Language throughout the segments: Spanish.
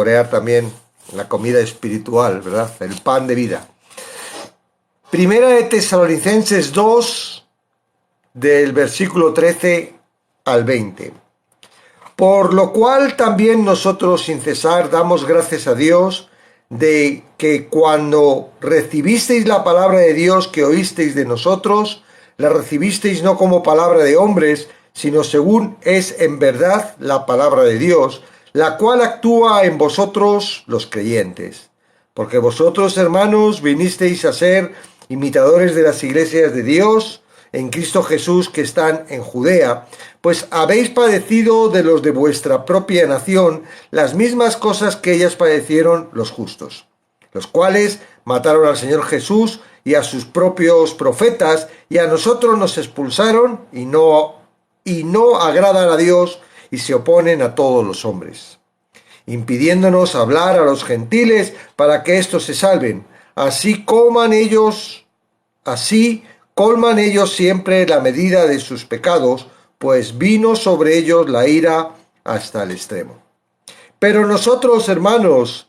saborear también la comida espiritual, ¿verdad? El pan de vida. Primera de Tesalonicenses 2, del versículo 13 al 20. Por lo cual también nosotros sin cesar damos gracias a Dios de que cuando recibisteis la palabra de Dios que oísteis de nosotros, la recibisteis no como palabra de hombres, sino según es en verdad la palabra de Dios, la cual actúa en vosotros los creyentes. Porque vosotros, hermanos, vinisteis a ser imitadores de las iglesias de Dios en Cristo Jesús que están en Judea, pues habéis padecido de los de vuestra propia nación las mismas cosas que ellas padecieron los justos, los cuales mataron al Señor Jesús y a sus propios profetas, y a nosotros nos expulsaron y no agradan a Dios y se oponen a todos los hombres, impidiéndonos hablar a los gentiles para que éstos se salven. Así colman ellos siempre la medida de sus pecados, pues vino sobre ellos la ira hasta el extremo. Pero nosotros, hermanos,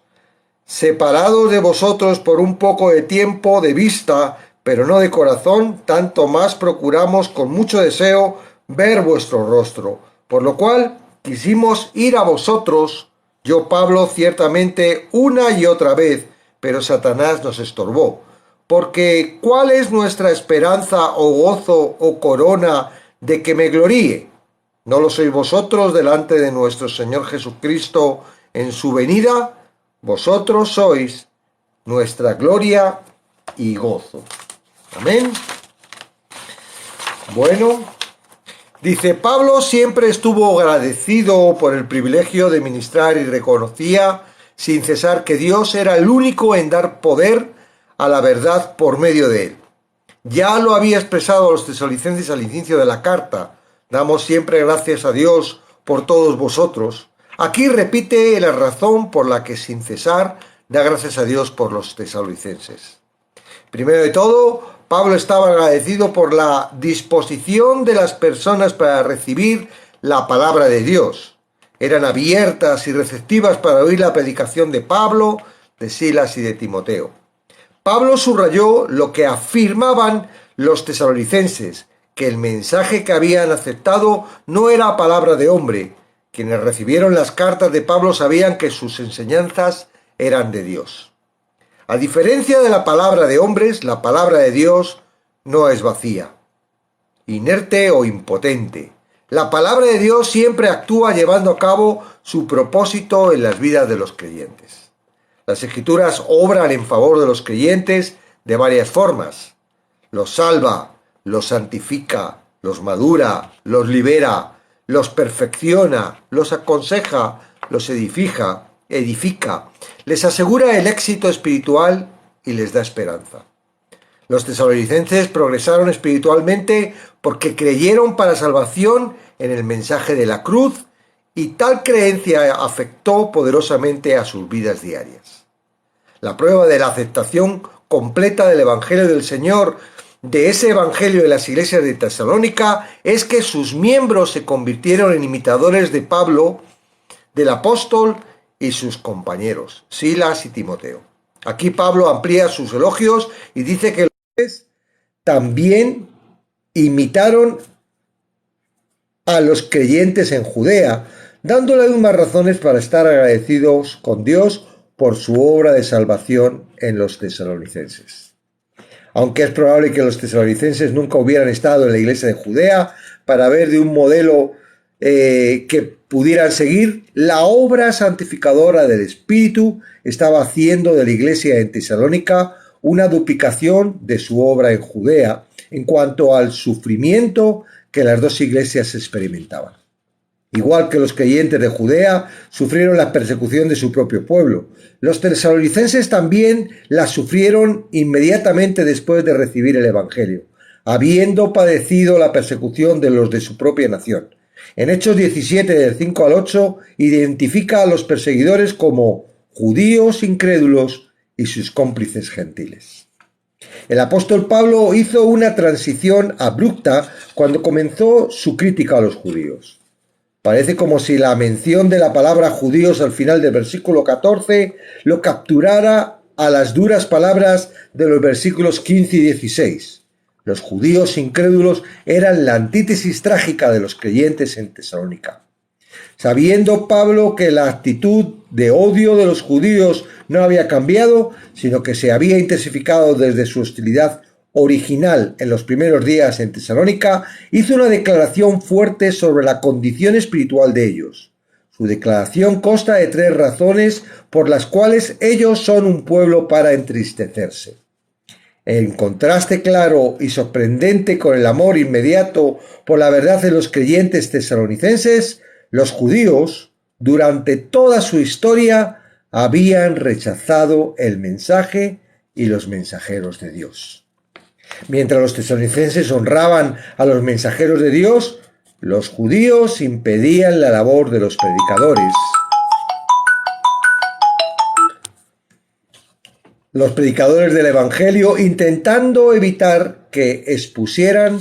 separados de vosotros por un poco de tiempo de vista, pero no de corazón, tanto más procuramos con mucho deseo ver vuestro rostro, por lo cual quisimos ir a vosotros, yo Pablo ciertamente una y otra vez, pero Satanás nos estorbó. Porque ¿cuál es nuestra esperanza o gozo o corona de que me gloríe? ¿No lo sois vosotros delante de nuestro Señor Jesucristo en su venida? Vosotros sois nuestra gloria y gozo. Amén. Bueno, dice, Pablo siempre estuvo agradecido por el privilegio de ministrar y reconocía sin cesar que Dios era el único en dar poder a la verdad por medio de él. Ya lo había expresado a los tesalonicenses al inicio de la carta. Damos siempre gracias a Dios por todos vosotros. Aquí repite la razón por la que sin cesar da gracias a Dios por los tesalonicenses. Primero de todo, Pablo estaba agradecido por la disposición de las personas para recibir la palabra de Dios. Eran abiertas y receptivas para oír la predicación de Pablo, de Silas y de Timoteo. Pablo subrayó lo que afirmaban los tesalonicenses, que el mensaje que habían aceptado no era palabra de hombre. Quienes recibieron las cartas de Pablo sabían que sus enseñanzas eran de Dios. A diferencia de la palabra de hombres, la palabra de Dios no es vacía, inerte o impotente. La palabra de Dios siempre actúa llevando a cabo su propósito en las vidas de los creyentes. Las Escrituras obran en favor de los creyentes de varias formas. Los salva, los santifica, los madura, los libera, los perfecciona, los aconseja, los edifica, les asegura el éxito espiritual y les da esperanza. Los tesalonicenses progresaron espiritualmente porque creyeron para salvación en el mensaje de la cruz, y tal creencia afectó poderosamente a sus vidas diarias. La prueba de la aceptación completa del Evangelio del Señor, de ese Evangelio de las iglesias de Tesalónica, es que sus miembros se convirtieron en imitadores de Pablo, del apóstol y sus compañeros, Silas y Timoteo. Aquí Pablo amplía sus elogios y dice que los también imitaron a los creyentes en Judea, dándole más razones para estar agradecidos con Dios por su obra de salvación en los tesalonicenses. Aunque es probable que los tesalonicenses nunca hubieran estado en la iglesia de Judea para ver de un modelo que pudieran seguir, la obra santificadora del Espíritu estaba haciendo de la iglesia en Tesalónica una duplicación de su obra en Judea en cuanto al sufrimiento que las dos iglesias experimentaban. Igual que los creyentes de Judea sufrieron la persecución de su propio pueblo, los tesalonicenses también la sufrieron inmediatamente después de recibir el Evangelio, habiendo padecido la persecución de los de su propia nación. En Hechos 17, del 5 al 8, identifica a los perseguidores como judíos incrédulos y sus cómplices gentiles. El apóstol Pablo hizo una transición abrupta cuando comenzó su crítica a los judíos. Parece como si la mención de la palabra judíos al final del versículo 14 lo capturara a las duras palabras de los versículos 15 y 16. Los judíos incrédulos eran la antítesis trágica de los creyentes en Tesalónica. Sabiendo Pablo que la actitud de odio de los judíos no había cambiado, sino que se había intensificado desde su hostilidad original en los primeros días en Tesalónica, hizo una declaración fuerte sobre la condición espiritual de ellos. Su declaración consta de 3 razones por las cuales ellos son un pueblo para entristecerse. En contraste claro y sorprendente con el amor inmediato por la verdad de los creyentes tesalonicenses, los judíos, durante toda su historia, habían rechazado el mensaje y los mensajeros de Dios. Mientras los tesalonicenses honraban a los mensajeros de Dios, los judíos impedían la labor de los predicadores. Los predicadores del Evangelio, intentando evitar que expusieran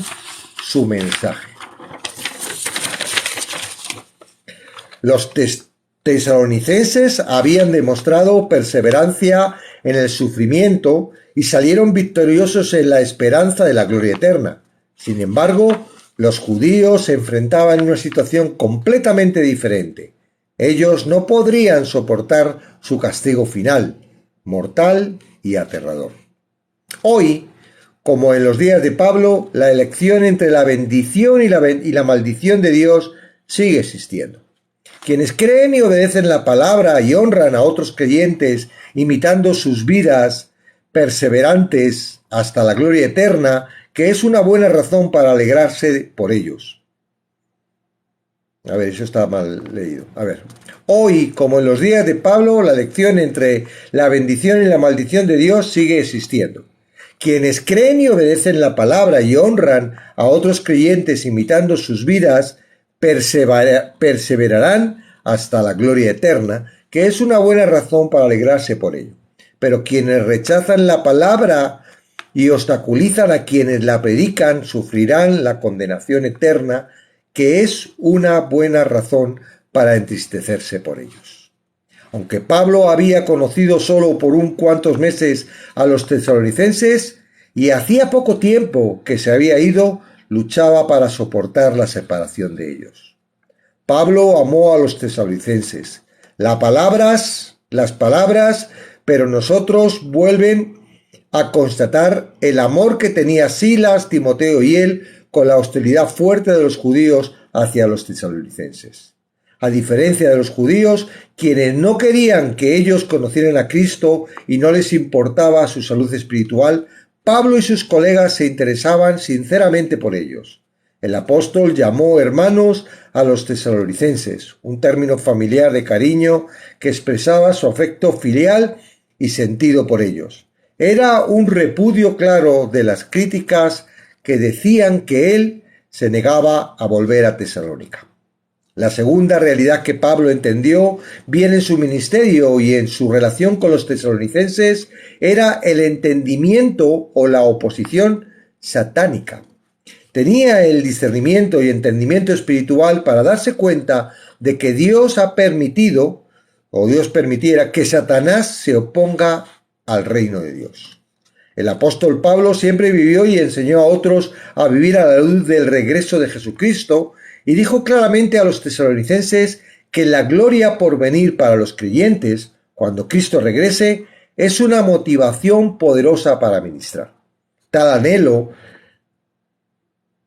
su mensaje. Los tesalonicenses habían demostrado perseverancia en el sufrimiento y salieron victoriosos en la esperanza de la gloria eterna. Sin embargo, los judíos se enfrentaban a una situación completamente diferente. Ellos no podrían soportar su castigo final, mortal y aterrador. Hoy, como en los días de Pablo, la elección entre la bendición y la maldición de Dios sigue existiendo. Quienes creen y obedecen la palabra y honran a otros creyentes, imitando sus vidas perseverantes hasta la gloria eterna, que es una buena razón para alegrarse por ellos. A ver, eso está mal leído. A ver. Hoy, como en los días de Pablo, la elección entre la bendición y la maldición de Dios sigue existiendo. Quienes creen y obedecen la palabra y honran a otros creyentes imitando sus vidas, perseverarán hasta la gloria eterna, que es una buena razón para alegrarse por ello. Pero quienes rechazan la palabra y obstaculizan a quienes la predican, sufrirán la condenación eterna, que es una buena razón para entristecerse por ellos. Aunque Pablo había conocido solo por un cuantos meses a los tesalonicenses y hacía poco tiempo que se había ido, luchaba para soportar la separación de ellos. Pablo amó a los tesalonicenses. Las palabras, pero nosotros vuelven a constatar el amor que tenía Silas, Timoteo y él con la hostilidad fuerte de los judíos hacia los tesalonicenses. A diferencia de los judíos, quienes no querían que ellos conocieran a Cristo y no les importaba su salud espiritual, Pablo y sus colegas se interesaban sinceramente por ellos. El apóstol llamó hermanos a los tesalonicenses, un término familiar de cariño que expresaba su afecto filial y sentido por ellos. Era un repudio claro de las críticas que decían que él se negaba a volver a Tesalónica. La segunda realidad que Pablo entendió bien en su ministerio y en su relación con los tesalonicenses era el entendimiento o la oposición satánica. Tenía el discernimiento y entendimiento espiritual para darse cuenta de que Dios ha permitido, o Dios permitiera, que Satanás se oponga al reino de Dios. El apóstol Pablo siempre vivió y enseñó a otros a vivir a la luz del regreso de Jesucristo y dijo claramente a los tesalonicenses que la gloria por venir para los creyentes, cuando Cristo regrese, es una motivación poderosa para ministrar. Tal anhelo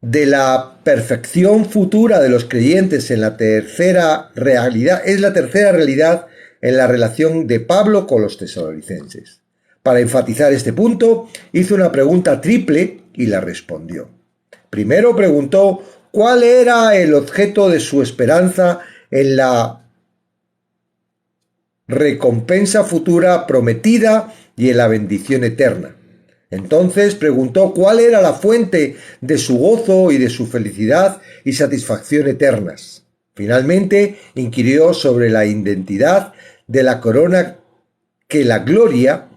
de la perfección futura de los creyentes es la tercera realidad en la relación de Pablo con los tesalonicenses. Para enfatizar este punto, hizo una pregunta triple y la respondió. Primero preguntó cuál era el objeto de su esperanza en la recompensa futura prometida y en la bendición eterna. Entonces preguntó cuál era la fuente de su gozo y de su felicidad y satisfacción eternas. Finalmente inquirió sobre la identidad de la corona que la gloria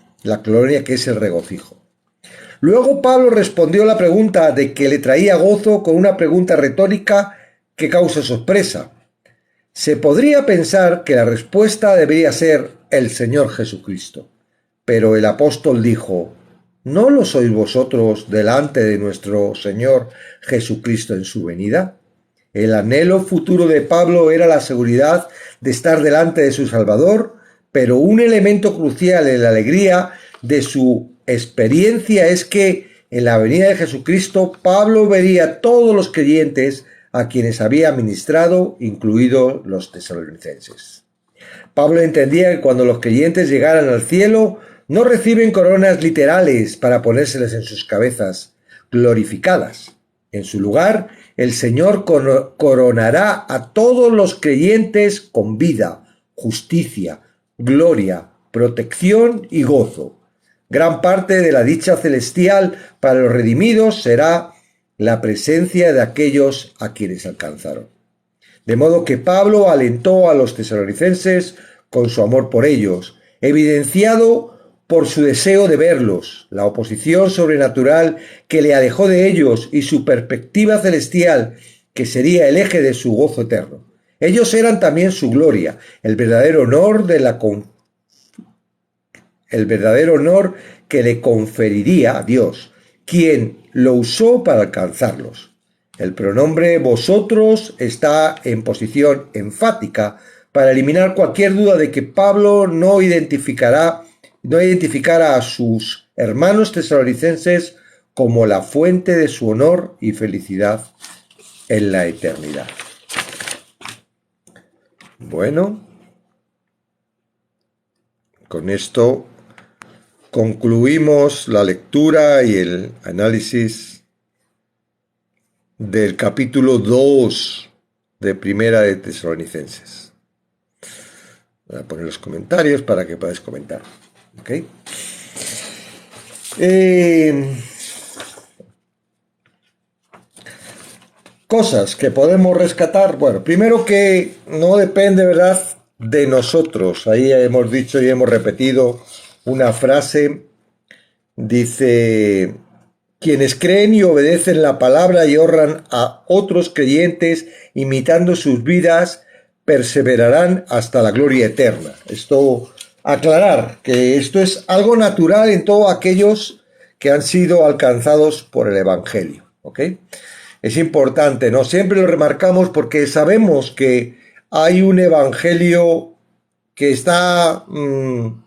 que es el regocijo. Luego Pablo respondió la pregunta de que le traía gozo con una pregunta retórica que causa sorpresa. Se podría pensar que la respuesta debería ser el Señor Jesucristo, pero el apóstol dijo: ¿no lo sois vosotros delante de nuestro Señor Jesucristo en su venida? El anhelo futuro de Pablo era la seguridad de estar delante de su Salvador, pero un elemento crucial en la alegría de su experiencia es que en la venida de Jesucristo Pablo vería a todos los creyentes a quienes había ministrado, incluidos los tesalonicenses. Pablo entendía que cuando los creyentes llegaran al cielo, no reciben coronas literales para ponérselas en sus cabezas glorificadas. En su lugar, el Señor coronará a todos los creyentes con vida, justicia, gloria, protección y gozo. Gran parte de la dicha celestial para los redimidos será la presencia de aquellos a quienes alcanzaron. De modo que Pablo alentó a los tesalonicenses con su amor por ellos, evidenciado por su deseo de verlos, la oposición sobrenatural que le alejó de ellos y su perspectiva celestial, que sería el eje de su gozo eterno. Ellos eran también su gloria, el verdadero honor que le conferiría a Dios, quien lo usó para alcanzarlos. El pronombre vosotros está en posición enfática para eliminar cualquier duda de que Pablo no identificara a sus hermanos tesalonicenses como la fuente de su honor y felicidad en la eternidad. Bueno, con esto concluimos la lectura y el análisis del capítulo 2 de Primera de Tesalonicenses. Voy a poner los comentarios para que podáis comentar. ¿Okay? Cosas que podemos rescatar. Bueno, primero que no depende, ¿verdad?, de nosotros. Ahí hemos dicho y hemos repetido una frase. Dice: quienes creen y obedecen la palabra y honran a otros creyentes imitando sus vidas, perseverarán hasta la gloria eterna. Esto, aclarar que esto es algo natural en todos aquellos que han sido alcanzados por el Evangelio, ¿ok? Es importante, ¿no? Siempre lo remarcamos porque sabemos que hay un Evangelio que está... no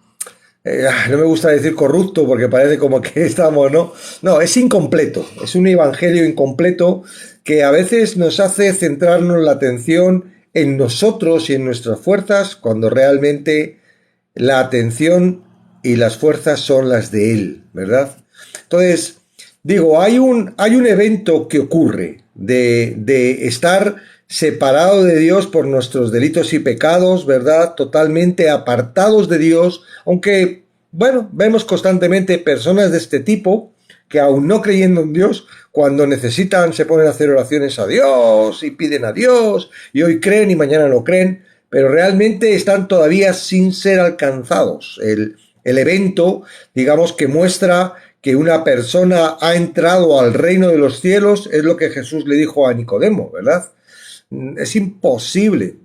me gusta decir corrupto porque parece como que estamos, ¿no? No, es incompleto, es un evangelio incompleto que a veces nos hace centrarnos la atención en nosotros y en nuestras fuerzas cuando realmente la atención y las fuerzas son las de Él, ¿verdad? Entonces, digo, hay un evento que ocurre de estar separado de Dios por nuestros delitos y pecados, ¿verdad? Totalmente apartados de Dios, aunque, bueno, vemos constantemente personas de este tipo que aún no creyendo en Dios, cuando necesitan se ponen a hacer oraciones a Dios y piden a Dios y hoy creen y mañana no creen, pero realmente están todavía sin ser alcanzados. El evento, digamos, que muestra que una persona ha entrado al reino de los cielos es lo que Jesús le dijo a Nicodemo, ¿verdad? Es imposible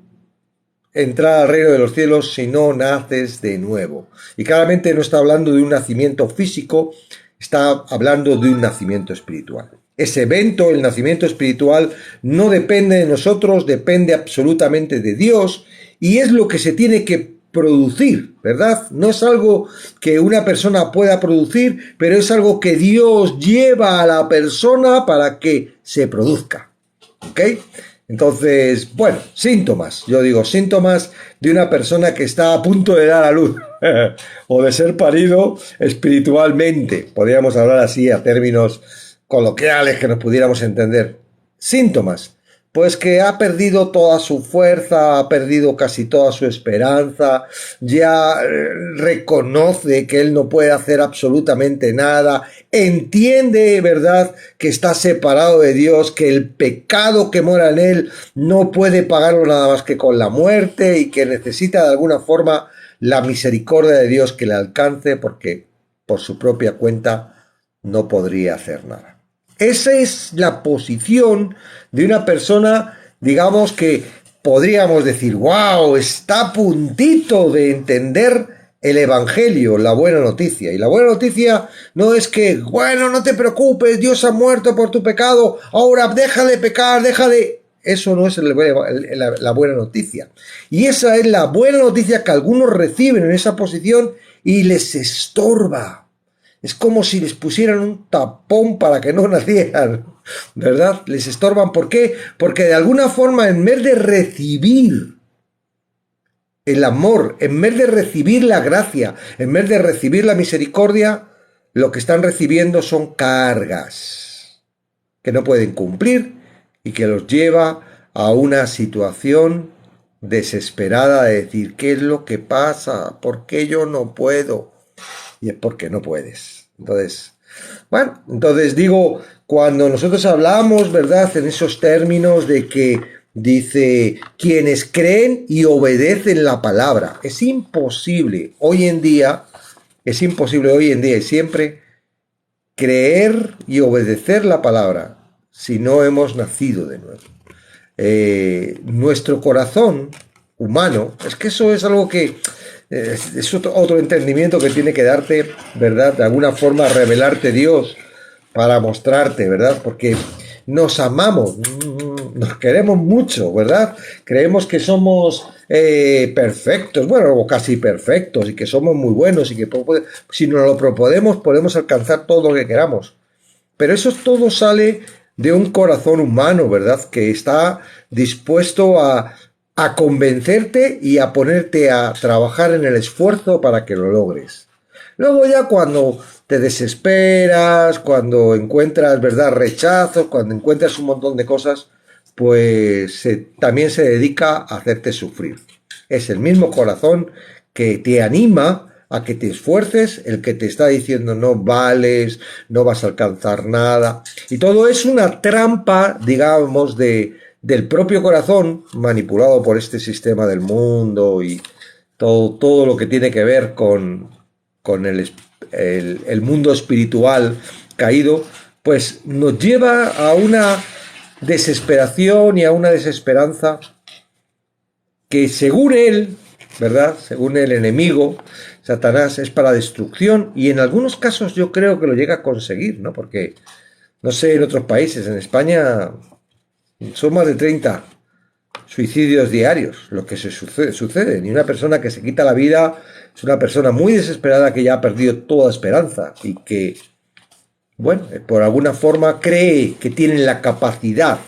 entrar al reino de los cielos si no naces de nuevo. Y claramente no está hablando de un nacimiento físico, está hablando de un nacimiento espiritual. Ese evento, el nacimiento espiritual, no depende de nosotros, depende absolutamente de Dios y es lo que se tiene que producir, ¿verdad? No es algo que una persona pueda producir, pero es algo que Dios lleva a la persona para que se produzca. ¿Ok? Entonces, bueno, síntomas, yo digo síntomas de una persona que está a punto de dar a luz o de ser parido espiritualmente, podríamos hablar así a términos coloquiales que nos pudiéramos entender. Síntomas, pues que ha perdido toda su fuerza, ha perdido casi toda su esperanza, ya reconoce que él no puede hacer absolutamente nada, entiende, ¿verdad?, que está separado de Dios, que el pecado que mora en él no puede pagarlo nada más que con la muerte y que necesita de alguna forma la misericordia de Dios que le alcance porque por su propia cuenta no podría hacer nada. Esa es la posición de una persona, digamos, que podríamos decir, wow, está a puntito de entender el Evangelio, la buena noticia. Y la buena noticia no es que, bueno, no te preocupes, Dios ha muerto por tu pecado, ahora deja de pecar, deja de... Eso no es la buena noticia. Y esa es la buena noticia que algunos reciben en esa posición y les estorba. Es como si les pusieran un tapón para que no nacieran, ¿verdad? Les estorban. ¿Por qué? Porque de alguna forma, en vez de recibir el amor, en vez de recibir la gracia, en vez de recibir la misericordia, lo que están recibiendo son cargas que no pueden cumplir y que los lleva a una situación desesperada de decir, ¿qué es lo que pasa? ¿Por qué yo no puedo? Y es porque no puedes. Entonces digo, cuando nosotros hablamos, ¿verdad?, en esos términos de que dice, quienes creen y obedecen la palabra, es imposible hoy en día y siempre creer y obedecer la palabra si no hemos nacido de nuevo. Nuestro corazón humano, es que eso es algo que es otro entendimiento que tiene que darte, ¿verdad? De alguna forma revelarte Dios para mostrarte, ¿verdad? Porque nos amamos, nos queremos mucho, ¿verdad? Creemos que somos perfectos, bueno, o casi perfectos, y que somos muy buenos, y que si nos lo proponemos podemos alcanzar todo lo que queramos. Pero eso todo sale de un corazón humano, ¿verdad? Que está dispuesto a convencerte y a ponerte a trabajar en el esfuerzo para que lo logres. Luego ya cuando te desesperas, cuando encuentras, ¿verdad?, rechazos, cuando encuentras un montón de cosas, pues también se dedica a hacerte sufrir. Es el mismo corazón que te anima a que te esfuerces, el que te está diciendo no vales, no vas a alcanzar nada. Y todo es una trampa, digamos, del propio corazón, manipulado por este sistema del mundo y todo lo que tiene que ver con el mundo espiritual caído, pues nos lleva a una desesperación y a una desesperanza que según él, ¿verdad?, según el enemigo, Satanás, es para destrucción, y en algunos casos yo creo que lo llega a conseguir, ¿no? Porque, no sé, en otros países, en España son más de 30 suicidios diarios, lo que sucede. Y una persona que se quita la vida es una persona muy desesperada que ya ha perdido toda esperanza y que, bueno, por alguna forma cree que tiene la capacidad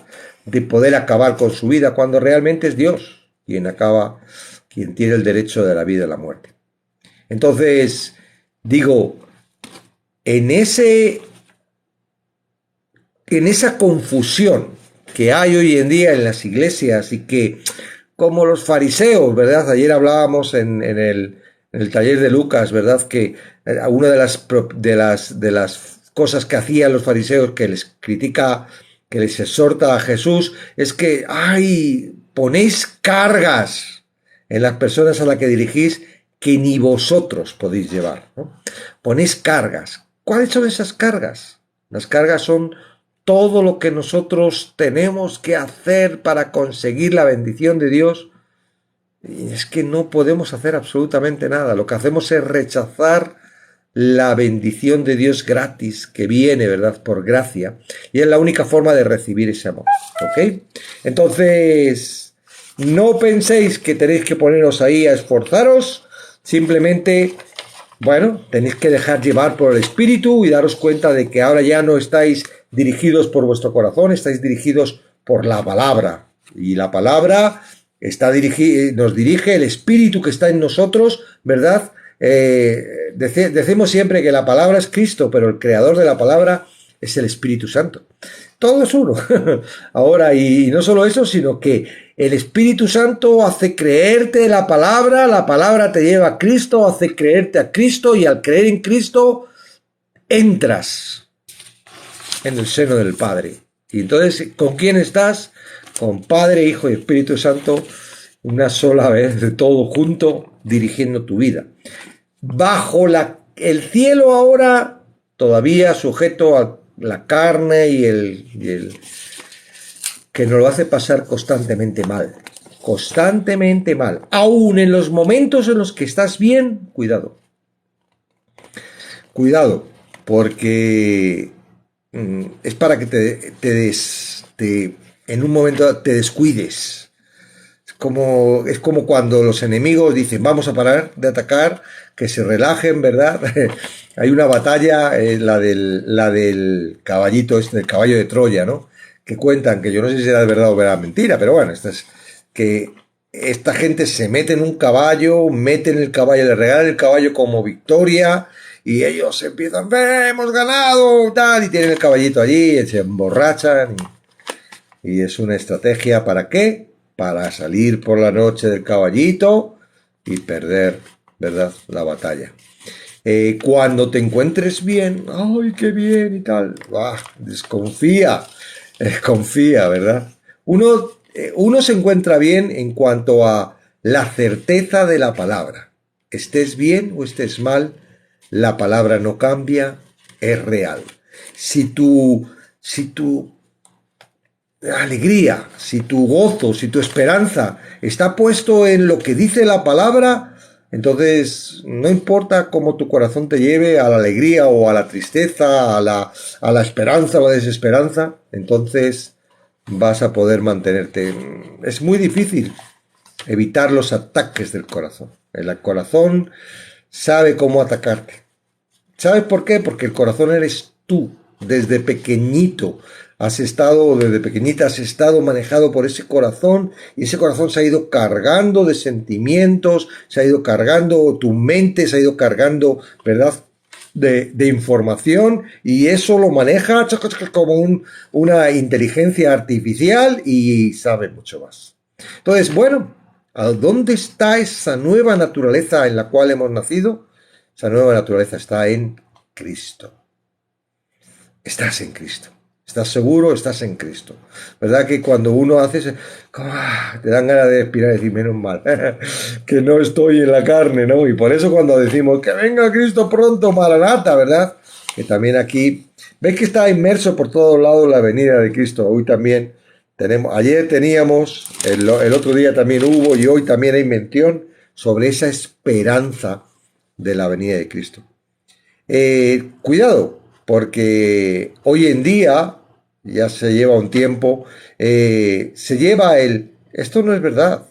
de poder acabar con su vida cuando realmente es Dios quien tiene el derecho de la vida y la muerte. Entonces, digo, en esa confusión que hay hoy en día en las iglesias y que, como los fariseos, ¿verdad? Ayer hablábamos en el taller de Lucas, ¿verdad?, que una de las cosas que hacían los fariseos, que les critica, que les exhorta a Jesús, es que, ponéis cargas en las personas a las que dirigís que ni vosotros podéis llevar, ¿no? Ponéis cargas. ¿Cuáles son esas cargas? Las cargas son todo lo que nosotros tenemos que hacer para conseguir la bendición de Dios. Y es que no podemos hacer absolutamente nada. Lo que hacemos es rechazar la bendición de Dios gratis que viene, ¿verdad?, por gracia. Y es la única forma de recibir ese amor. ¿Ok? Entonces, no penséis que tenéis que poneros ahí a esforzaros. Simplemente, bueno, tenéis que dejar llevar por el Espíritu y daros cuenta de que ahora ya no estáis dirigidos por vuestro corazón, estáis dirigidos por la palabra. Y la palabra nos dirige el Espíritu que está en nosotros, ¿verdad? Decimos siempre que la palabra es Cristo, pero el creador de la palabra es el Espíritu Santo. Todo es uno. Ahora, y no solo eso, sino que el Espíritu Santo hace creerte la palabra te lleva a Cristo, hace creerte a Cristo, y al creer en Cristo entras en el seno del Padre. Y entonces, ¿con quién estás? Con Padre, Hijo y Espíritu Santo, una sola vez, de todo junto, dirigiendo tu vida. Bajo el cielo ahora, todavía sujeto a la carne y el que nos lo hace pasar constantemente mal. constantemente mal. Aún en los momentos en los que estás bien, cuidado. Cuidado, porque es para que en un momento te descuides. Es como cuando los enemigos dicen, vamos a parar de atacar, que se relajen, ¿verdad? Hay una batalla, la del caballito, del caballo de Troya, ¿no? Que cuentan, que yo no sé si era verdad o era mentira, pero bueno, que esta gente se mete en un caballo, meten el caballo, le regalan el caballo como victoria, y ellos empiezan, hemos ganado, tal, y tienen el caballito allí, y se emborrachan, y es una estrategia, ¿para qué? Para salir por la noche del caballito y perder, ¿verdad?, la batalla. Cuando te encuentres bien, ¡ay, qué bien! Y tal, desconfía, confía, ¿verdad? Uno se encuentra bien en cuanto a la certeza de la palabra. Estés bien o estés mal, la palabra no cambia, es real. Si tu alegría, si tu gozo, si tu esperanza está puesto en lo que dice la palabra, entonces no importa cómo tu corazón te lleve a la alegría o a la tristeza, a la esperanza o la desesperanza, entonces vas a poder mantenerte. Es muy difícil evitar los ataques del corazón. El corazón sabe cómo atacarte. ¿Sabes por qué? Porque el corazón eres tú. Desde pequeñito desde pequeñita has estado manejado por ese corazón, y ese corazón se ha ido cargando de sentimientos, se ha ido cargando tu mente, se ha ido cargando, ¿verdad?, de información, y eso lo maneja como una inteligencia artificial y sabe mucho más. Entonces, bueno, ¿a dónde está esa nueva naturaleza en la cual hemos nacido? Esa nueva naturaleza está en Cristo. Estás en Cristo. ¿Estás seguro? Estás en Cristo. ¿Verdad que cuando uno hace te dan ganas de respirar y decir, menos mal, que no estoy en la carne, ¿no? Y por eso cuando decimos, que venga Cristo pronto, Maranata, ¿verdad? Que también aquí, ves que está inmerso por todos lados la venida de Cristo. Hoy también ayer teníamos, el otro día también hubo, y hoy también hay mención sobre esa esperanza de la venida de Cristo. Cuidado, porque hoy en día, ya se lleva un tiempo, se lleva esto no es verdad,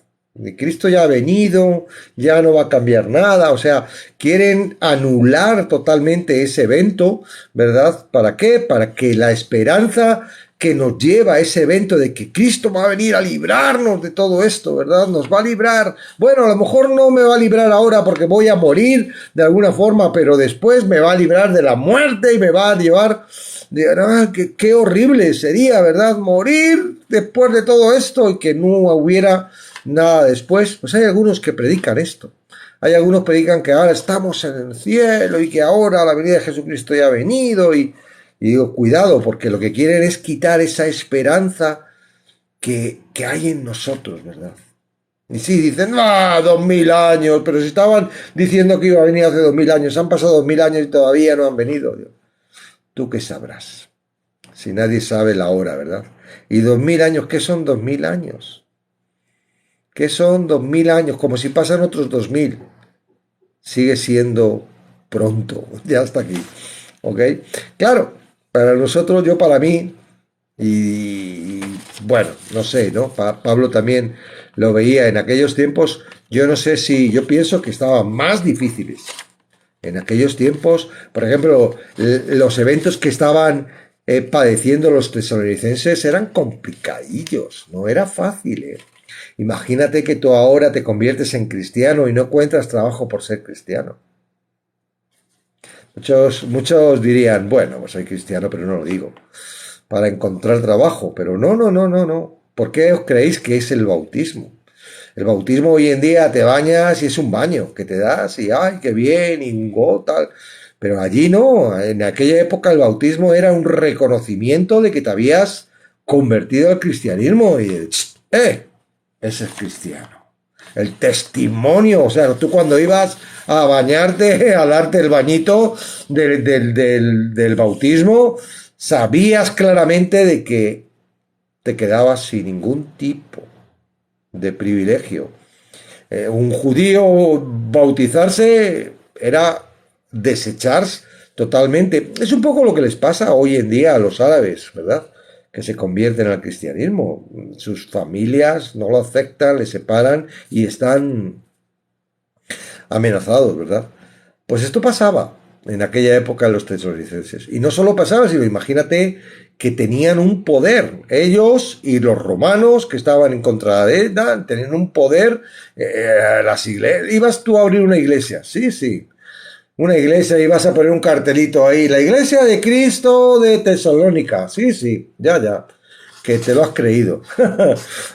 Cristo ya ha venido, ya no va a cambiar nada, o sea, quieren anular totalmente ese evento, ¿verdad? ¿Para qué? Para que la esperanza que nos lleva a ese evento de que Cristo va a venir a librarnos de todo esto, ¿verdad? Nos va a librar. Bueno, a lo mejor no me va a librar ahora porque voy a morir de alguna forma, pero después me va a librar de la muerte y me va a llevar... qué horrible sería, ¿verdad? Morir después de todo esto y que no hubiera nada después. Pues hay algunos que predican esto. Hay algunos que predican que ahora estamos en el cielo y que ahora la venida de Jesucristo ya ha venido y digo, cuidado, porque lo que quieren es quitar esa esperanza que hay en nosotros, ¿verdad? Y sí, dicen, 2000 años, pero si estaban diciendo que iba a venir hace 2000 años, han pasado 2000 años y todavía no han venido. ¿Tú qué sabrás? Si nadie sabe la hora, ¿verdad? Y 2000 años, ¿qué son 2000 años? ¿Qué son 2000 años? Como si pasan otros 2000. Sigue siendo pronto, ya está aquí, ¿ok? Claro. Para nosotros, para mí, y bueno, no sé, ¿no? Pablo también lo veía en aquellos tiempos, yo no sé si, yo pienso que estaban más difíciles. En aquellos tiempos, por ejemplo, los eventos que estaban padeciendo los tesalonicenses eran complicadillos, no era fácil. Imagínate que tú ahora te conviertes en cristiano y no encuentras trabajo por ser cristiano. Muchos dirían, bueno, pues soy cristiano, pero no lo digo, para encontrar trabajo. Pero no. ¿Por qué os creéis que es el bautismo? El bautismo hoy en día te bañas y es un baño que te das y ¡ay, qué bien! Y tal. Pero allí no, en aquella época el bautismo era un reconocimiento de que te habías convertido al cristianismo y ese es cristiano. El testimonio, o sea, tú cuando ibas a bañarte, a darte el bañito del bautismo, sabías claramente de que te quedabas sin ningún tipo de privilegio. Un judío bautizarse era desechar totalmente. Es un poco lo que les pasa hoy en día a los árabes, ¿verdad? Que se convierten al cristianismo. Sus familias no lo aceptan, le separan y están amenazados, ¿verdad? Pues esto pasaba en aquella época en los tesalonicenses. Y no solo pasaba, sino imagínate que tenían un poder. Ellos y los romanos que estaban en contra de él, tenían un poder. Las iglesias, ibas tú a abrir una iglesia, sí, sí. Una iglesia y vas a poner un cartelito ahí. La iglesia de Cristo de Tesalónica. Sí, sí, ya, ya. Que te lo has creído.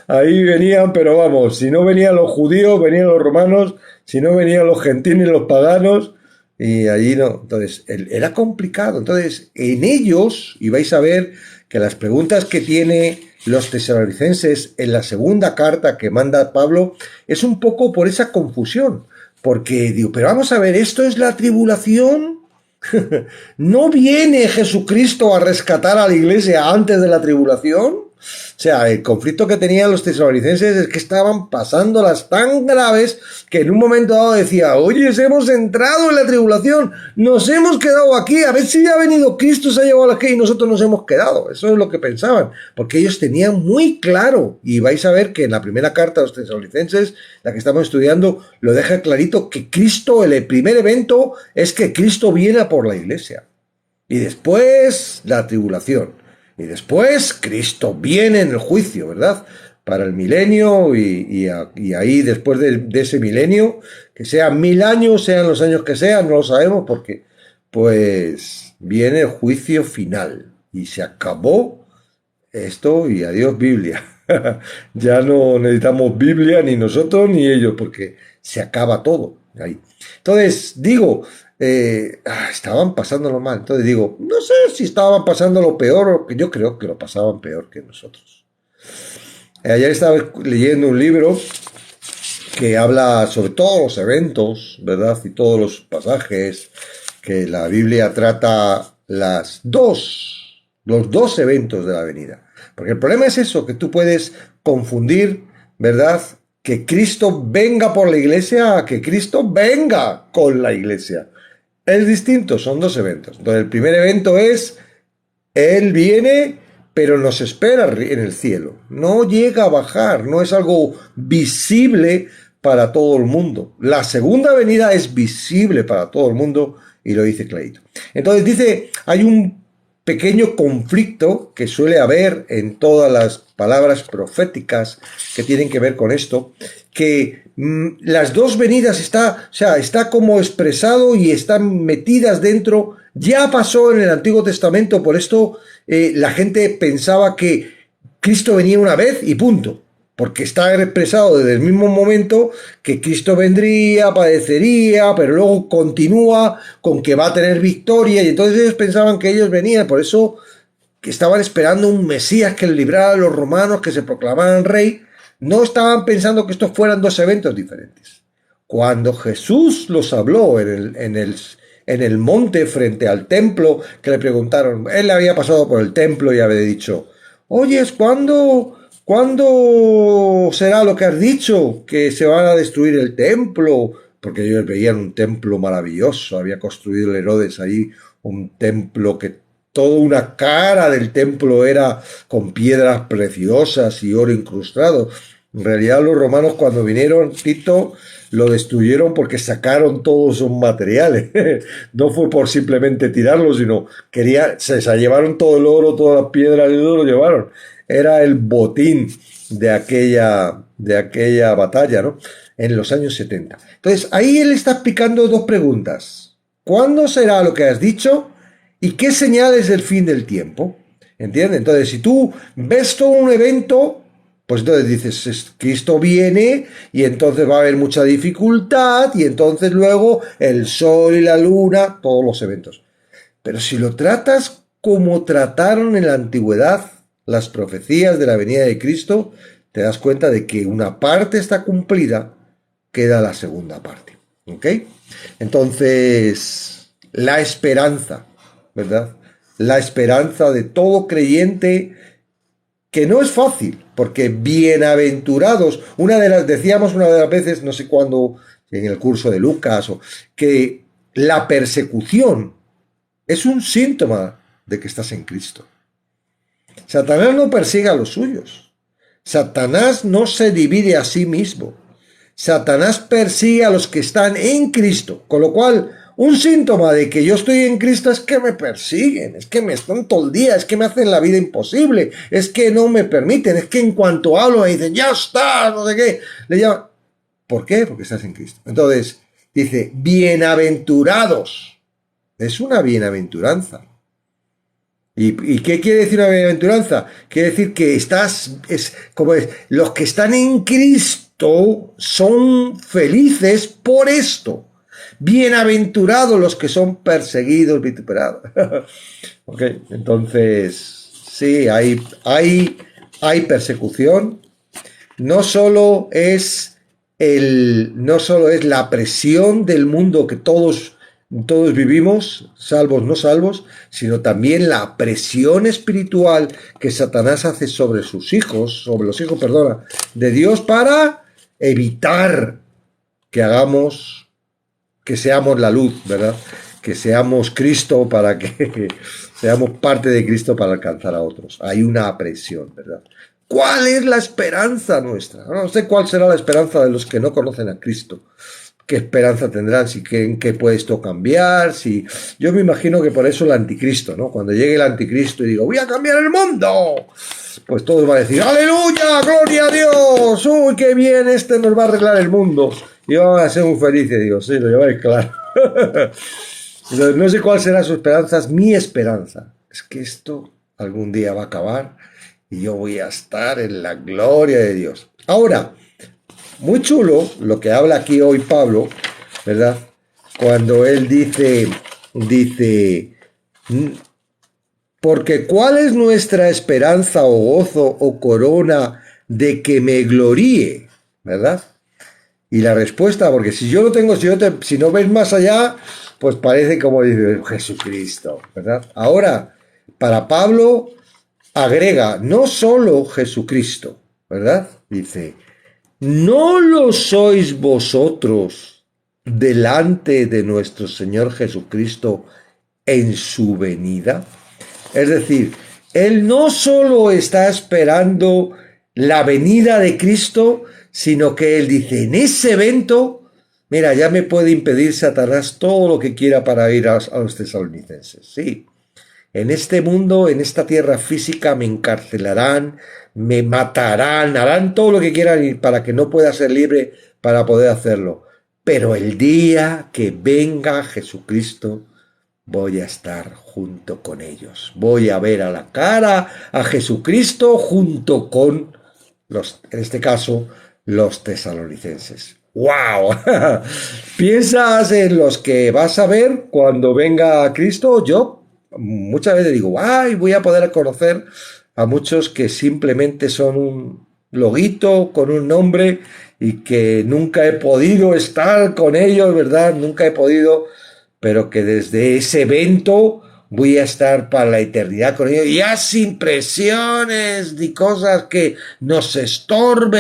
Ahí venían, pero vamos, si no venían los judíos, venían los romanos, si no venían los gentiles, los paganos, y allí no. Entonces, era complicado. Entonces, en ellos, y vais a ver que las preguntas que tiene los tesalonicenses en la segunda carta que manda Pablo, es un poco por esa confusión. Porque digo, pero vamos a ver, ¿esto es la tribulación? ¿No viene Jesucristo a rescatar a la iglesia antes de la tribulación? O sea, el conflicto que tenían los tesalonicenses es que estaban pasándolas tan graves que en un momento dado decía, oye, hemos entrado en la tribulación, nos hemos quedado aquí, a ver si ya ha venido Cristo, se ha llevado aquí y nosotros nos hemos quedado. Eso es lo que pensaban, porque ellos tenían muy claro, y vais a ver que en la primera carta a los tesalonicenses, la que estamos estudiando, lo deja clarito, que Cristo, el primer evento es que Cristo viene a por la iglesia. Y después la tribulación. Y después Cristo viene en el juicio, ¿verdad? Para el milenio y ahí después de ese milenio, que sean 1000 años, sean los años que sean, no lo sabemos porque pues viene el juicio final y se acabó esto y adiós Biblia. Ya no necesitamos Biblia ni nosotros ni ellos porque se acaba todo ahí. Entonces digo, estaban pasándolo mal. Entonces digo, no sé si estaban pasándolo peor o que yo creo que lo pasaban peor que nosotros. Ayer estaba leyendo un libro que habla sobre todos los eventos, ¿verdad? Y todos los pasajes que la Biblia trata los dos eventos de la venida. Porque el problema es eso, que tú puedes confundir, ¿verdad? Que Cristo venga por la iglesia a que Cristo venga con la iglesia. Es distinto, son dos eventos. Entonces, el primer evento es, Él viene, pero nos espera en el cielo. No llega a bajar, no es algo visible para todo el mundo. La segunda venida es visible para todo el mundo y lo dice clarito. Entonces dice, hay un pequeño conflicto que suele haber en todas las palabras proféticas que tienen que ver con esto, que las dos venidas está como expresado y están metidas dentro. Ya pasó en el Antiguo Testamento, por esto la gente pensaba que Cristo venía una vez y punto, porque está expresado desde el mismo momento que Cristo vendría, padecería, pero luego continúa con que va a tener victoria, y entonces ellos pensaban que ellos venían, por eso que estaban esperando un Mesías que librara a los romanos, que se proclamaran rey. No estaban pensando que estos fueran dos eventos diferentes. Cuando Jesús los habló en el monte frente al templo, que le preguntaron, él había pasado por el templo y había dicho, oye, ¿cuándo será lo que has dicho? Que se van a destruir el templo, porque ellos veían un templo maravilloso, había construido el Herodes ahí un templo que toda una cara del templo era con piedras preciosas y oro incrustado. En realidad los romanos cuando vinieron, Tito, lo destruyeron porque sacaron todos sus materiales. No fue por simplemente tirarlo, sino se llevaron todo el oro, todas las piedras de oro, lo llevaron. Era el botín de aquella batalla, ¿no? En los años 70. Entonces, ahí él está explicando dos preguntas. ¿Cuándo será lo que has dicho? ¿Y qué señal es el fin del tiempo? ¿Entiendes? Entonces, si tú ves todo un evento, pues entonces dices, Cristo viene y entonces va a haber mucha dificultad y entonces luego el sol y la luna, todos los eventos. Pero si lo tratas como trataron en la antigüedad las profecías de la venida de Cristo, te das cuenta de que una parte está cumplida, queda la segunda parte. ¿Ok? Entonces, la esperanza, ¿verdad? La esperanza de todo creyente que no es fácil, porque bienaventurados, decíamos una de las veces, no sé cuándo, en el curso de Lucas, que la persecución es un síntoma de que estás en Cristo. Satanás no persigue a los suyos. Satanás no se divide a sí mismo. Satanás persigue a los que están en Cristo, con lo cual un síntoma de que yo estoy en Cristo es que me persiguen, es que me están todo el día, es que me hacen la vida imposible, es que no me permiten, es que en cuanto hablo me dicen, ya está, no sé qué, le llaman. ¿Por qué? Porque estás en Cristo. Entonces, dice, bienaventurados. Es una bienaventuranza. ¿Y qué quiere decir una bienaventuranza? Quiere decir que los que están en Cristo son felices por esto. Bienaventurados los que son perseguidos, vituperados. Ok, entonces, sí, hay persecución. No solo es la presión del mundo que todos vivimos, salvos, no salvos, sino también la presión espiritual que Satanás hace sobre sus hijos, sobre los hijos, de Dios, para evitar que seamos la luz, ¿verdad? Que seamos Cristo, para que seamos parte de Cristo para alcanzar a otros. Hay una presión, ¿verdad? ¿Cuál es la esperanza nuestra? No sé cuál será la esperanza de los que no conocen a Cristo. ¿Qué esperanza tendrán? Si creen que puede esto cambiar. Yo me imagino que por eso el anticristo, ¿no? Cuando llegue el anticristo y digo, voy a cambiar el mundo, pues todos van a decir, ¡aleluya! ¡Gloria a Dios! ¡Uy, qué bien! Este nos va a arreglar el mundo. Y vamos a ser muy felices. Digo, sí, lo lleváis claro. Entonces, no sé cuál será su esperanza. Es mi esperanza. Es que esto algún día va a acabar y yo voy a estar en la gloria de Dios. Ahora, muy chulo lo que habla aquí hoy Pablo, ¿verdad? Cuando él dice, porque ¿cuál es nuestra esperanza o gozo o corona de que me gloríe? ¿Verdad? Y la respuesta, porque si yo lo tengo, si no ves más allá, pues parece como dice Jesucristo, ¿verdad? Ahora, para Pablo, agrega, no solo Jesucristo, ¿verdad? Dice, ¿no lo sois vosotros delante de nuestro Señor Jesucristo en su venida? Es decir, él no solo está esperando la venida de Cristo, sino que él dice, en ese evento, mira, ya me puede impedir Satanás todo lo que quiera para ir a los tesalonicenses. Sí, en este mundo, en esta tierra física, me encarcelarán, me matarán, harán todo lo que quieran para que no pueda ser libre para poder hacerlo. Pero el día que venga Jesucristo, voy a estar junto con ellos. Voy a ver a la cara a Jesucristo junto con en este caso, los tesalonicenses. ¡Wow! ¿Piensas en los que vas a ver cuando venga Cristo? Yo muchas veces digo, ¡ay! Voy a poder conocer a muchos que simplemente son un loguito con un nombre y que nunca he podido estar con ellos, ¿verdad? Nunca he podido, pero que desde ese evento voy a estar para la eternidad con ellos, ya sin presiones ni cosas que nos estorbo,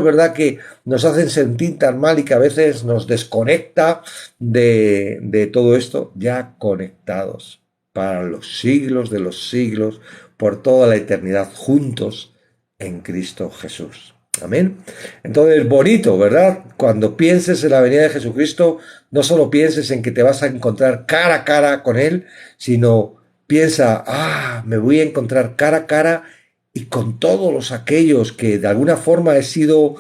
¿verdad? Que nos hacen sentir tan mal y que a veces nos desconecta de todo esto, ya conectados para los siglos de los siglos, por toda la eternidad, juntos en Cristo Jesús. Amén. Entonces, bonito, ¿verdad? Cuando pienses en la venida de Jesucristo, no solo pienses en que te vas a encontrar cara a cara con Él, sino piensa, me voy a encontrar cara a cara y con todos aquellos que de alguna forma he sido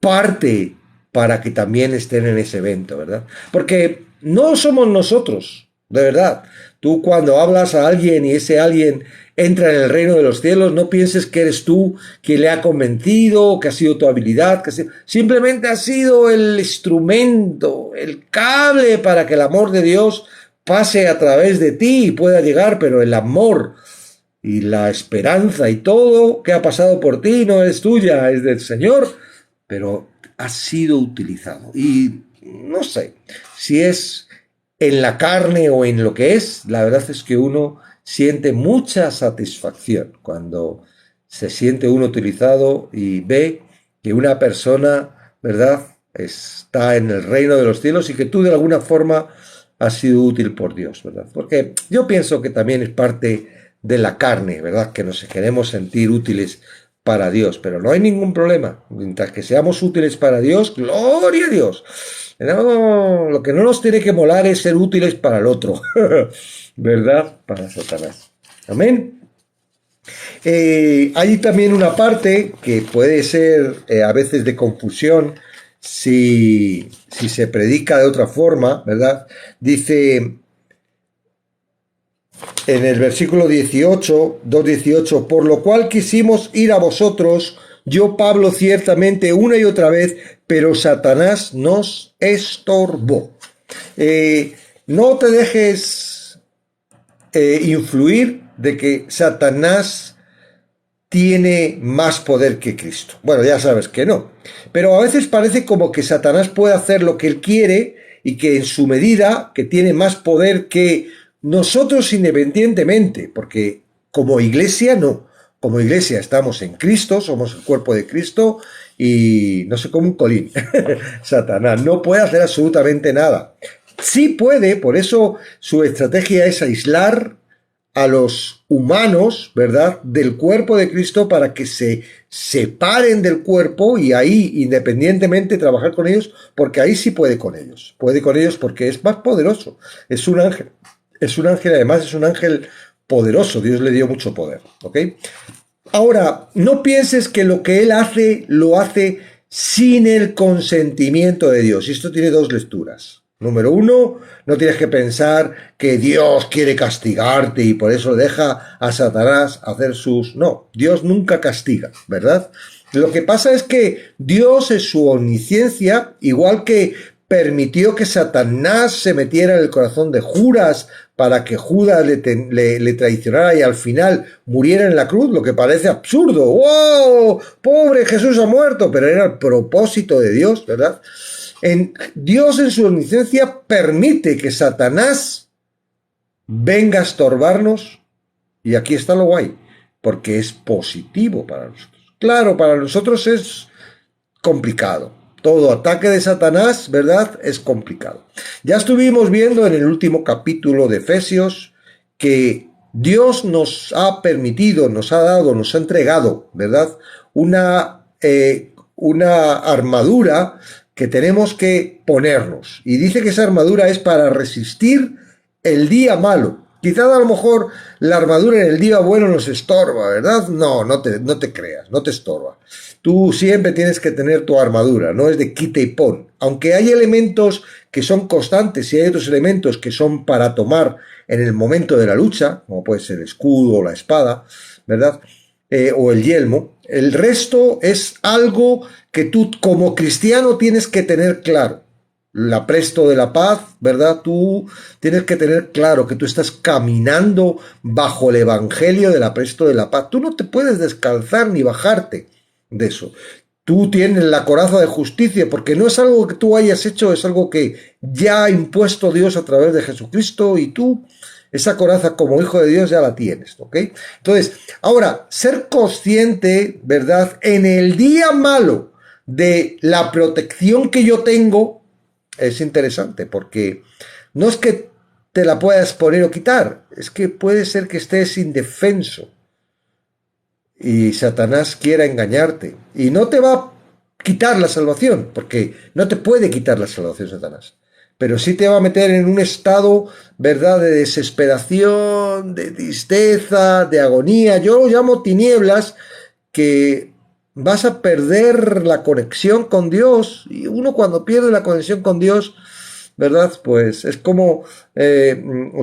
parte para que también estén en ese evento, ¿verdad? Porque no somos nosotros, de verdad. Tú cuando hablas a alguien y ese alguien entra en el reino de los cielos, no pienses que eres tú quien le ha convencido, que ha sido tu habilidad, simplemente ha sido el instrumento, el cable para que el amor de Dios pase a través de ti y pueda llegar, pero el amor y la esperanza y todo que ha pasado por ti no es tuya, es del Señor, pero ha sido utilizado. Y no sé si es en la carne o en lo que es, la verdad es que uno siente mucha satisfacción cuando se siente uno utilizado y ve que una persona, ¿verdad?, está en el reino de los cielos y que tú de alguna forma has sido útil por Dios, ¿verdad? Porque yo pienso que también es parte de la carne, ¿verdad?, que nos queremos sentir útiles para Dios, pero no hay ningún problema. Mientras que seamos útiles para Dios, gloria a Dios. No, lo que no nos tiene que molar es ser útiles para el otro, ¿verdad? Para Satanás. Amén. Hay también una parte que puede ser a veces de confusión si se predica de otra forma, ¿verdad? Dice en el versículo 18, 2:18, por lo cual quisimos ir a vosotros, yo Pablo ciertamente una y otra vez, pero Satanás nos estorbó. No te dejes influir de que Satanás tiene más poder que Cristo. Bueno, ya sabes que no. Pero a veces parece como que Satanás puede hacer lo que él quiere y que en su medida, que tiene más poder que nosotros independientemente, porque como iglesia no. Como iglesia estamos en Cristo, somos el cuerpo de Cristo y no sé, como un colín. Satanás no puede hacer absolutamente nada. Sí puede, por eso su estrategia es aislar a los humanos, ¿verdad?, del cuerpo de Cristo para que se separen del cuerpo y ahí independientemente trabajar con ellos, porque ahí sí puede con ellos porque es más poderoso, es un ángel, además es un ángel poderoso, Dios le dio mucho poder, ¿ok? Ahora, no pienses que lo que él hace, lo hace sin el consentimiento de Dios, y esto tiene dos lecturas. Número uno, no tienes que pensar que Dios quiere castigarte y por eso deja a Satanás hacer sus... No, Dios nunca castiga, ¿verdad? Lo que pasa es que Dios en su omnisciencia, igual que permitió que Satanás se metiera en el corazón de Judas para que Judas le traicionara y al final muriera en la cruz, lo que parece absurdo. ¡Wow! Pobre Jesús ha muerto, pero era el propósito de Dios, ¿verdad? Dios en su omnisciencia permite que Satanás venga a estorbarnos y aquí está lo guay, porque es positivo para nosotros. Claro, para nosotros es complicado. Todo ataque de Satanás, ¿verdad?, es complicado. Ya estuvimos viendo en el último capítulo de Efesios que Dios nos ha permitido, nos ha dado, nos ha entregado, ¿verdad?, una armadura que tenemos que ponernos. Y dice que esa armadura es para resistir el día malo. Quizás a lo mejor la armadura en el día bueno nos estorba, ¿verdad? No te creas, no te estorba. Tú siempre tienes que tener tu armadura, no es de quita y pon. Aunque hay elementos que son constantes y hay otros elementos que son para tomar en el momento de la lucha, como puede ser el escudo o la espada, ¿verdad? O el yelmo. El resto es algo que tú como cristiano tienes que tener claro. El apresto de la paz, ¿verdad? Tú tienes que tener claro que tú estás caminando bajo el evangelio del apresto de la paz. Tú no te puedes descalzar ni bajarte de eso. Tú tienes la coraza de justicia, porque no es algo que tú hayas hecho, es algo que ya ha impuesto Dios a través de Jesucristo y tú esa coraza como hijo de Dios ya la tienes, ¿ok? Entonces, ahora, ser consciente, ¿verdad?, en el día malo de la protección que yo tengo es interesante, porque no es que te la puedas poner o quitar, es que puede ser que estés indefenso y Satanás quiera engañarte y no te va a quitar la salvación, porque no te puede quitar la salvación Satanás, pero sí te va a meter en un estado, ¿verdad?, de desesperación, de tristeza, de agonía. Yo lo llamo tinieblas, que vas a perder la conexión con Dios, y uno cuando pierde la conexión con Dios, ¿verdad?, pues es como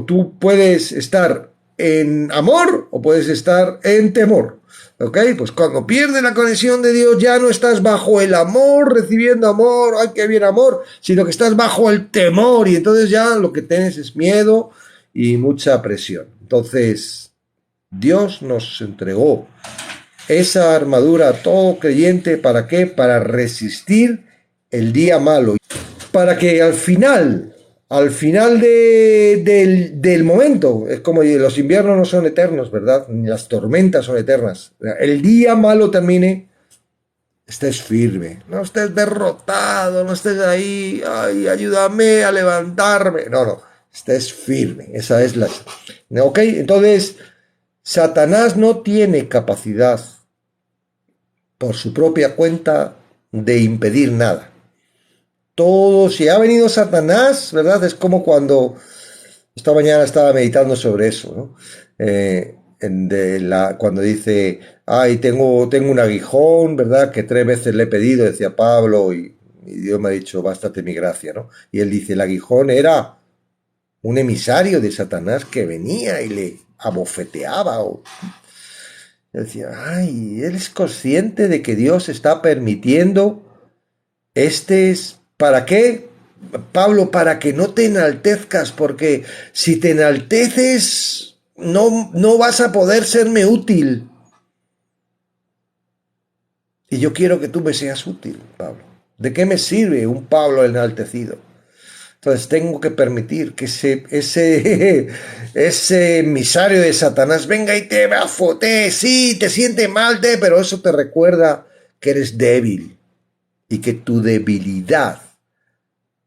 tú puedes estar en amor o puedes estar en temor. ¿Ok? Pues cuando pierdes la conexión de Dios ya no estás bajo el amor, recibiendo amor, ¡ay, qué bien amor!, sino que estás bajo el temor y entonces ya lo que tienes es miedo y mucha presión. Entonces, Dios nos entregó esa armadura a todo creyente, ¿para qué? Para resistir el día malo, para que al final al final del momento, es como los inviernos no son eternos, ¿verdad? Ni las tormentas son eternas. El día malo termine, estés firme, no estés derrotado, no estés ahí, ay, ayúdame a levantarme. No, no, estés firme, esa es la... ¿Ok? Entonces, Satanás no tiene capacidad por su propia cuenta de impedir nada. Todo, si ha venido Satanás, ¿verdad? Es como cuando esta mañana estaba meditando sobre eso, ¿no? Cuando dice, ay, tengo un aguijón, ¿verdad? Que 3 veces le he pedido, decía Pablo, y Dios me ha dicho, bástate mi gracia, ¿no? Y él dice, el aguijón era un emisario de Satanás que venía y le abofeteaba. Decía, ay, él es consciente de que Dios está permitiendo ¿para qué? Pablo, para que no te enaltezcas, porque si te enalteces, no vas a poder serme útil. Y yo quiero que tú me seas útil, Pablo. ¿De qué me sirve un Pablo enaltecido? Entonces tengo que permitir que ese emisario de Satanás venga y te bafotee, sí, te siente mal, pero eso te recuerda que eres débil y que tu debilidad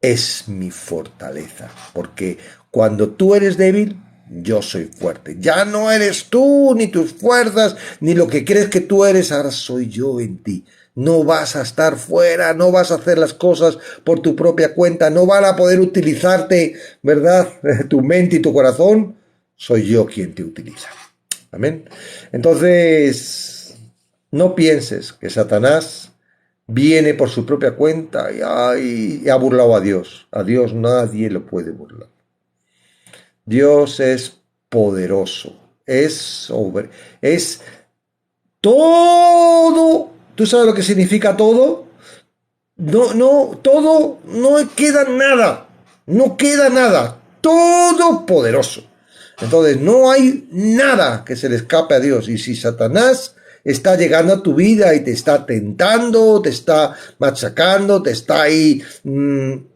es mi fortaleza, porque cuando tú eres débil, yo soy fuerte. Ya no eres tú, ni tus fuerzas, ni lo que crees que tú eres, ahora soy yo en ti. No vas a estar fuera, no vas a hacer las cosas por tu propia cuenta, no van a poder utilizarte, ¿verdad? Tu mente y tu corazón, soy yo quien te utiliza. Amén. Entonces, no pienses que Satanás viene por su propia cuenta y ha burlado a Dios. A Dios nadie lo puede burlar. Dios es poderoso, es todo. ¿Tú sabes lo que significa todo? Todo, no queda nada, no queda nada, todo poderoso. Entonces no hay nada que se le escape a Dios. Y si Satanás está llegando a tu vida y te está tentando, te está machacando, te está ahí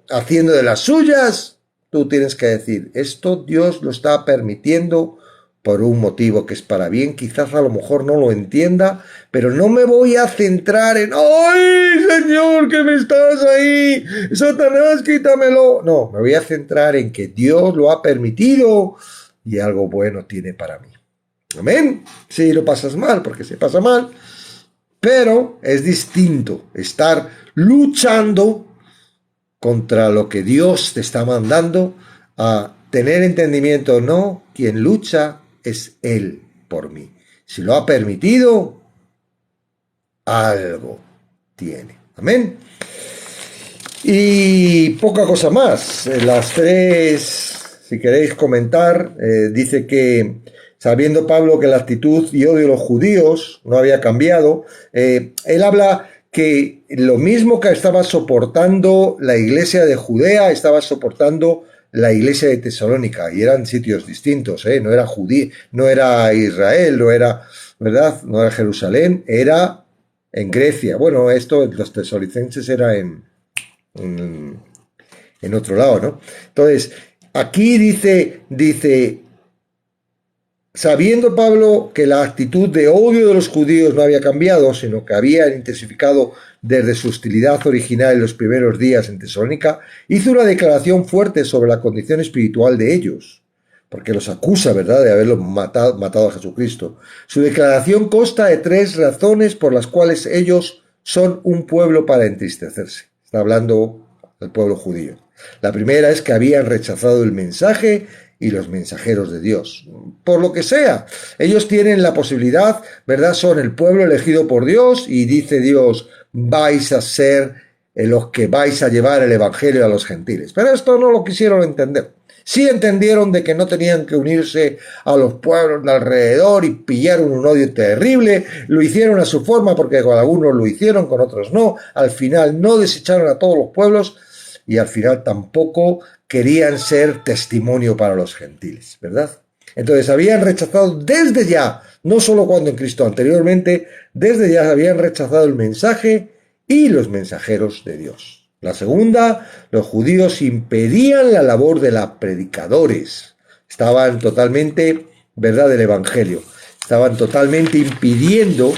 haciendo de las suyas, tú tienes que decir, esto Dios lo está permitiendo por un motivo que es para bien, quizás a lo mejor no lo entienda, pero no me voy a centrar en, ¡ay, Señor, que me estás ahí! ¡Satanás, quítamelo! No, me voy a centrar en que Dios lo ha permitido y algo bueno tiene para mí. Amén. Sí, lo pasas mal, porque se pasa mal, pero es distinto estar luchando contra lo que Dios te está mandando a tener entendimiento. No, quien lucha es Él por mí. Si lo ha permitido, algo tiene. Amén. Y poca cosa más. Las 3, si queréis comentar, dice que sabiendo Pablo que la actitud y odio de los judíos no había cambiado, él habla que lo mismo que estaba soportando la iglesia de Judea, estaba soportando la iglesia de Tesalónica, y eran sitios distintos, no era no era Israel, no era, ¿verdad? No era Jerusalén, era en Grecia. Bueno, los tesalonicenses era en otro lado, ¿no? Entonces, aquí dice, sabiendo Pablo que la actitud de odio de los judíos no había cambiado, sino que había intensificado desde su hostilidad original en los primeros días en Tesalónica, hizo una declaración fuerte sobre la condición espiritual de ellos, porque los acusa, ¿verdad?, de haberlos matado a Jesucristo. Su declaración consta de 3 razones por las cuales ellos son un pueblo para entristecerse. Está hablando del pueblo judío. La primera es que habían rechazado el mensaje y los mensajeros de Dios. Por lo que sea, ellos tienen la posibilidad, ¿verdad? Son el pueblo elegido por Dios y dice Dios, vais a ser los que vais a llevar el evangelio a los gentiles. Pero esto no lo quisieron entender. Sí entendieron de que no tenían que unirse a los pueblos de alrededor y pillaron un odio terrible, lo hicieron a su forma porque con algunos lo hicieron, con otros no, al final no desecharon a todos los pueblos y al final tampoco querían ser testimonio para los gentiles, ¿verdad? Entonces habían rechazado desde ya, no solo cuando en Cristo, anteriormente, desde ya habían rechazado el mensaje y los mensajeros de Dios. La segunda, los judíos impedían la labor de los predicadores. Estaban totalmente, ¿verdad?, del evangelio. Estaban totalmente impidiendo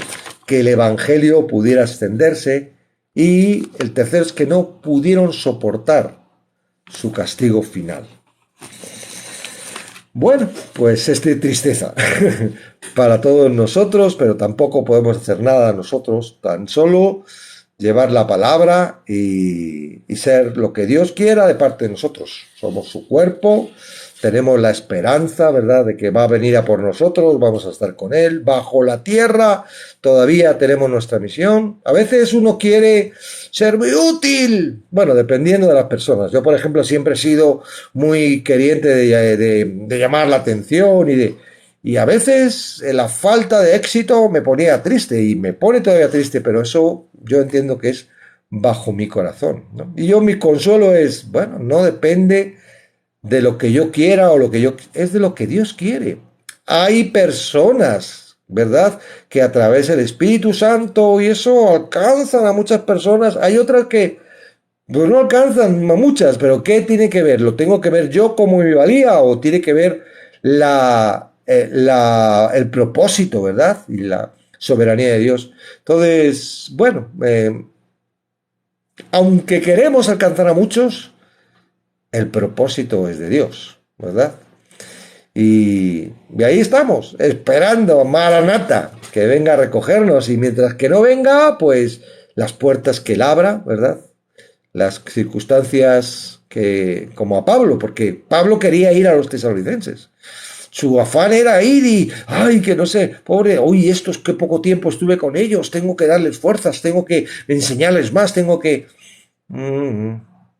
que el evangelio pudiera extenderse. Y el tercero es que no pudieron soportar su castigo final. Bueno, pues es de tristeza para todos nosotros, pero tampoco podemos hacer nada nosotros, tan solo llevar la palabra y ser lo que Dios quiera de parte de nosotros. Somos su cuerpo, tenemos la esperanza, ¿verdad?, de que va a venir a por nosotros, vamos a estar con Él, bajo la tierra, todavía tenemos nuestra misión. A veces uno quiere ser muy útil, bueno, dependiendo de las personas. Yo, por ejemplo, siempre he sido muy queriente de llamar la atención y a veces la falta de éxito me ponía triste y me pone todavía triste, pero eso yo entiendo que es bajo mi corazón, ¿no? Y mi consuelo es, bueno, no depende de lo que yo quiera o es de lo que Dios quiere. Hay personas, ¿verdad?, que a través del Espíritu Santo y eso alcanzan a muchas personas. Hay otras que pues no alcanzan a muchas, pero ¿qué tiene que ver? ¿Lo tengo que ver yo como mi valía o tiene que ver el propósito, ¿verdad?, y la soberanía de Dios? Entonces, bueno, aunque queremos alcanzar a muchos, el propósito es de Dios, ¿verdad? Y ahí estamos, esperando a Maranata, que venga a recogernos, y mientras que no venga, pues las puertas que él abra, ¿verdad? Las circunstancias que, como a Pablo, porque Pablo quería ir a los tesalonicenses. Su afán era ir y, ay, que no sé, pobre, uy, estos que poco tiempo estuve con ellos, tengo que darles fuerzas, tengo que enseñarles más, tengo que...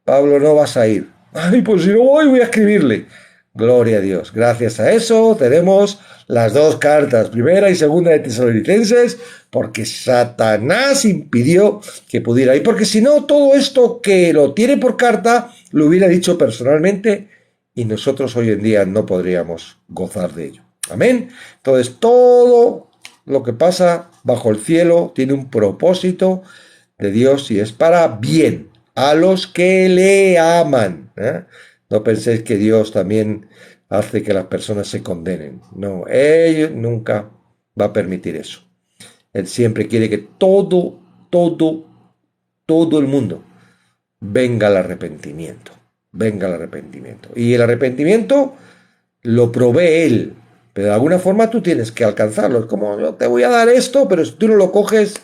Pablo, no vas a ir. Ay, pues si no voy a escribirle. Gloria a Dios. Gracias a eso tenemos las dos cartas, primera y segunda de Tesalonicenses, porque Satanás impidió que pudiera ir. Porque si no, todo esto que lo tiene por carta, lo hubiera dicho personalmente y nosotros hoy en día no podríamos gozar de ello. Amén. Entonces, todo lo que pasa bajo el cielo tiene un propósito de Dios y es para bien a los que le aman. No penséis que Dios también hace que las personas se condenen. No, Él nunca va a permitir eso. Él siempre quiere que todo el mundo venga al arrepentimiento. Venga al arrepentimiento. Y el arrepentimiento lo provee Él. Pero de alguna forma tú tienes que alcanzarlo. Es como, yo te voy a dar esto, pero si tú no lo coges,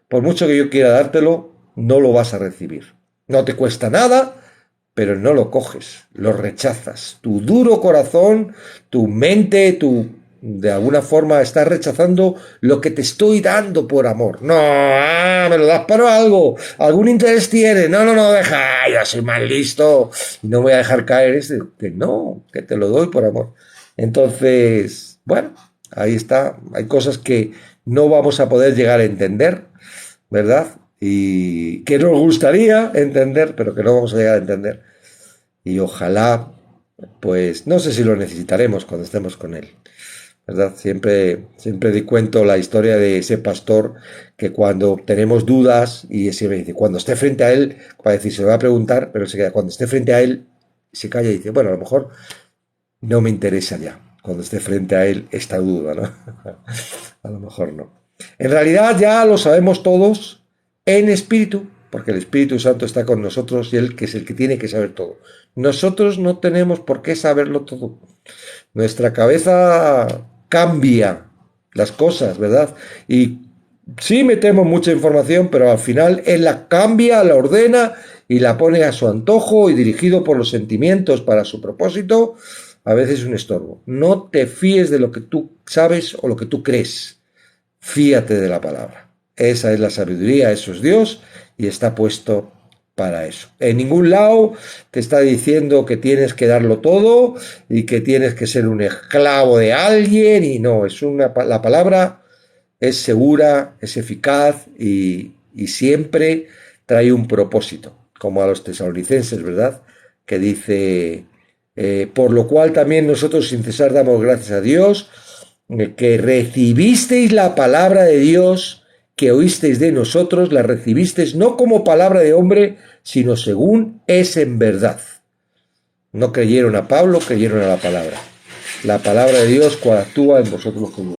por mucho que yo quiera dártelo, no lo vas a recibir. No te cuesta nada, pero no lo coges, lo rechazas. Tu duro corazón, tu mente, de alguna forma estás rechazando lo que te estoy dando por amor. No, me lo das para algo, algún interés tiene. No, deja, yo soy más listo y no voy a dejar caer ese. Que no, que te lo doy por amor. Entonces, bueno, ahí está. Hay cosas que no vamos a poder llegar a entender, ¿verdad? Y que nos gustaría entender, pero que no vamos a llegar a entender. Y ojalá, pues, no sé si lo necesitaremos cuando estemos con Él, ¿verdad? Siempre di cuento la historia de ese pastor que cuando tenemos dudas, y ese me dice, cuando esté frente a Él, para decir, se lo va a preguntar, pero se queda, cuando esté frente a Él, se calla y dice, bueno, a lo mejor no me interesa ya, cuando esté frente a Él, esta duda, ¿no? A lo mejor no. En realidad ya lo sabemos todos, en espíritu, porque el Espíritu Santo está con nosotros y Él que es el que tiene que saber todo. Nosotros no tenemos por qué saberlo todo. Nuestra cabeza cambia las cosas, ¿verdad? Y sí metemos mucha información, pero al final Él la cambia, la ordena y la pone a su antojo y dirigido por los sentimientos para su propósito, a veces es un estorbo. No te fíes de lo que tú sabes o lo que tú crees. Fíate de la palabra. Esa es la sabiduría, eso es Dios y está puesto para eso. En ningún lado te está diciendo que tienes que darlo todo y que tienes que ser un esclavo de alguien y no, la palabra es segura, es eficaz y siempre trae un propósito, como a los tesalonicenses, ¿verdad? Que dice, por lo cual también nosotros sin cesar damos gracias a Dios, que recibisteis la palabra de Dios que oísteis de nosotros, la recibisteis no como palabra de hombre, sino según es en verdad. No creyeron a Pablo, creyeron a la palabra. La palabra de Dios cual actúa en vosotros los que